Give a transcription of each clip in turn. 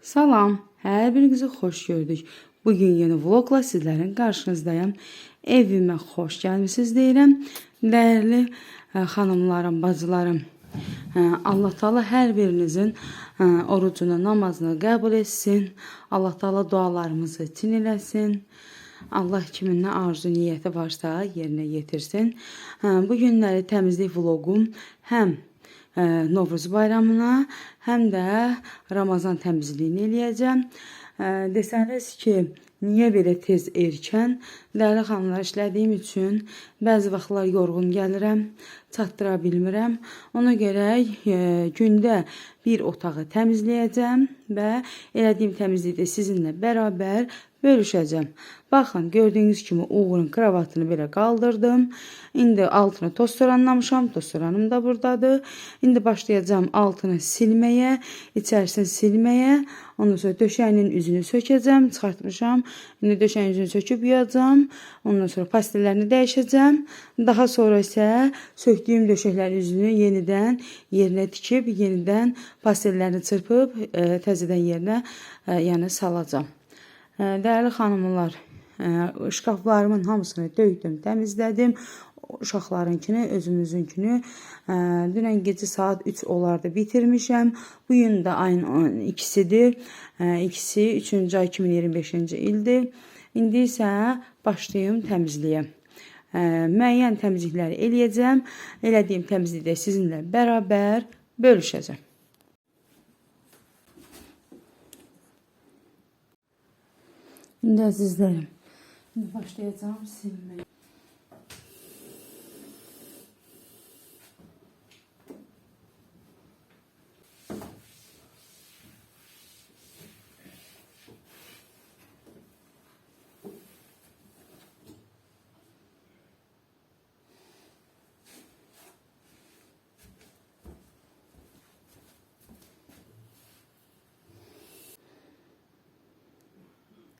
Salam, hər birinizi xoş gördük. Bugün yeni vlogla sizlərin qarşınızdayım. Evimə xoş gəlmisiniz deyirəm. Dəyərli xanımlarım, bacılarım, Allah Taala hər birinizin orucunu, namazını qəbul etsin. Allah Taala dualarımızı tin eləsin. Allah kimin nə arzu, niyyəti varsa yerinə yetirsin. Bu günləri təmizlik vloqum həm Novruz bayramına, həm də Ramazan təmizliyini eləyəcəm. Desəniz ki, niyə belə tez erkən? Dəyərli xanımlar, işlədiyim üçün bəzi vaxtlar yorğun gəlirəm, çatdıra bilmirəm. Ona görə gündə bir otağı təmizləyəcəm və elədiyim təmizlikdə sizinlə bərabər bölüşəcəm. Baxın, gördüyünüz kimi Uğur'un kravatını belə qaldırdım. İndi altını tostoranlamışam. Tostoranım da buradadır. İndi başlayacağım altını silməyə, içərisini silməyə. Ondan sonra döşəyinin üzünü sökəcəm. Çıxartmışam. İndi döşəyin üzünü söküb yuyacağım. Ondan sonra pastellərini dəyişəcəm. Daha sonra isə söktüyüm döşəklərin üzünü yenidən yerinə tikib, yenidən pastellərini çırpıb təzədən yerinə salacağım. Dəyərli xanımlar, şkaflarımın hamısını döydüm, təmizlədim. Uşaqlarınkini, özümüzünkini dünən gecə saat 3 olardı bitirmişəm. Bugün də ayın 2-sidir. 2-si 3-cü ay 2025-ci ildir. İndi isə başlayım təmizliyə. Müəyyən təmizlikləri eləyəcəm. Elədiyim təmizlikdə sizinlə bərabər bölüşəcəm. İndi əzizlərim, başlayacağım silməyə.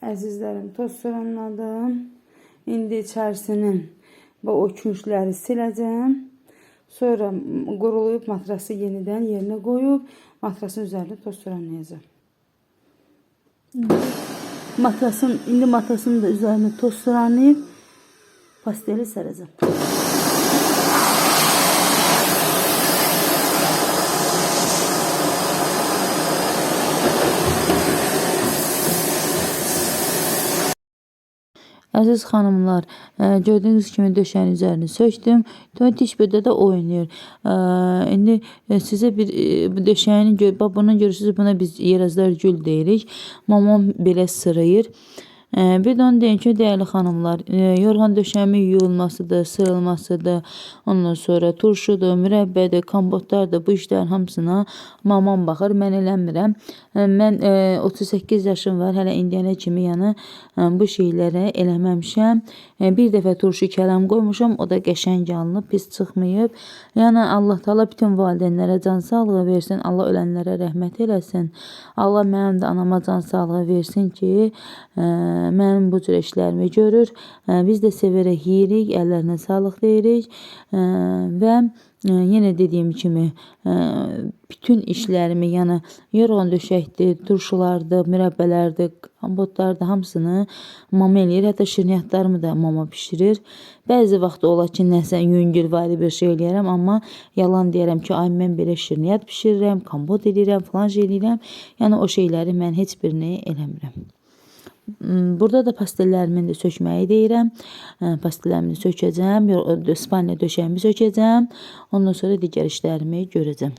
Əzizlərim, toz soranladım. İndi içərisinin və o küncləri siləcəm. Sonra qurulayıb matrası yenidən yerinə qoyub matrasın üzərində toz soranlayacağım. İndi matrasın da üzərində toz soranlayıb pasteli sərəcəm. Əziz xanımlar, gördüyünüz kimi döşəyin üzərini söktüm. Diş bödə də oynayır. İndi sizə bir döşəyini bundan görürsünüz, buna biz yerazlar gül deyirik. Mamam belə sırayır. Bir də onu deyim ki, dəyərli xanımlar, yorğan döşəmi yuyulmasıdır, sırılmasıdır, ondan sonra turşudur, mürəbbədir, kompotlardır, bu işlərin hamısına mamam baxır, mən eləmirəm. Mən 38 yaşım var, hələ indiyənə kimi bu şeylərə eləməmişəm. Bir dəfə turşu kələm qoymuşam, o da qəşəng alınıb, pis çıxmayıb. Yəni Allah Taala bütün valideynlərə can sağlığı versin, Allah ölənlərə rəhmət eləsin. Allah mənim də anama can sağlığı versin ki, mənim bu cür işlərimi görür. Biz də severək yeyirik, əllərinə sağlıq deyirik və yenə dediyim kimi bütün işlərimi, yəni yorğan döşəkdir, turşulardır, mürəbbələrdir, kompotlardır, hamısını mama eləyir. Hətta şirniyyatlarımı da mama pişirir. Bəzi vaxt olar ki, nəsə yüngülvari bir şey eləyərəm, amma yalan deyərəm ki, ay mən belə şirniyyat pişirirəm, kompot eləyirəm, falan şey eləyirəm. Yəni o şeyləri mən heç birini eləmirəm. Burada da pastellərimin də sökməyi deyirəm. Pastellərimi sökəcəm, spalniya döşəyimi sökəcəm. Ondan sonra digər işlərimi görəcəm.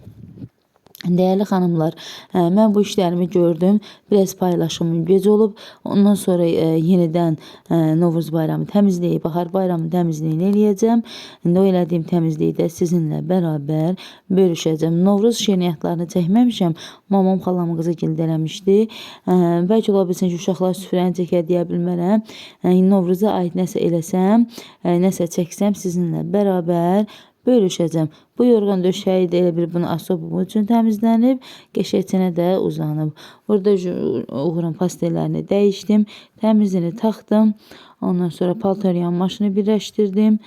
Dəyərli xanımlar, mən bu işlərimi gördüm. Biraz paylaşımım gec olub. Ondan sonra yenidən Novruz bayramı təmizləyib, bahar bayramı təmizliyini eləyəcəm. İndi o elədiyim təmizliyi də sizinlə bərabər bölüşəcəm. Novruz şirniyyatlarını çəkməmişəm. Mamam xalam qızı gildə eləmişdi. Bəlkə ola bilsin ki, uşaqlar süfrəni çəkər deyə bilmərəm. Novruza aid nəsə eləsəm, nəsə çəksəm sizinlə bərabər bölüşəcəm. Bu yorğan döşəyi də elə bir bunu asobum üçün təmizlənib, qəşəçinə də uzanıb. Burada Uğur'un pastellərini dəyişdim, təmizini taxdım. Ondan sonra paltar yanmaşını birləşdirdim.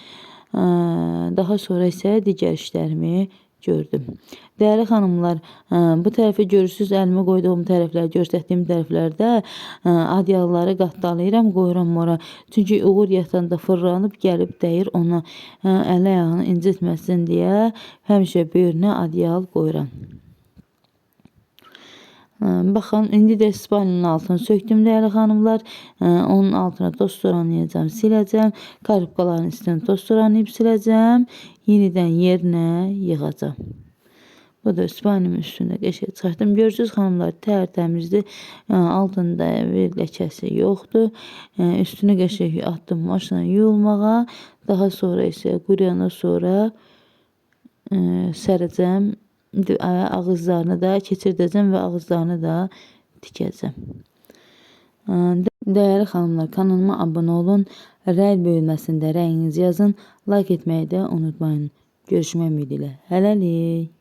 Daha sonra isə digər işlərimi gördüm. Değerli xanımlar, bu tərəfə görürsüz, əlimə qoyduğum tərəflər, göstərdiyim tərəflərdə adyaları qatdalayıram, qoyuram ora. Çünki uğur yatanda fırlanıb gəlib dəyir ona, əli ayağını incitməsin deyə həmişə böyrünə adyal qoyuram. Baxın, indi də spalinin altını söktüm değerli xanımlar. Onun altına toz soranlayacağım, siləcəm. Karıbkaların üstünü toz soranlayıb siləcəm. Yenidən yerinə yığacağım. Bu da spanimin üstündə qəşəng çıxartdım. Görürsünüz xanımlar, tərtəmizdir. Altında bir ləkəsi yoxdur. Üstünü qəşəng atdım maşına yuyulmağa. Daha sonra isə quruyandan sonra sərəcəm. Ağızlarını da keçirdəcəm və ağızlarını da tikəcəm. Değerli xanımlar, kanalıma abunə olun. Rəy bölməsində rəyinizi yazın. Like etməyi də unutmayın. Görüşmək ümidilə. Hələlik.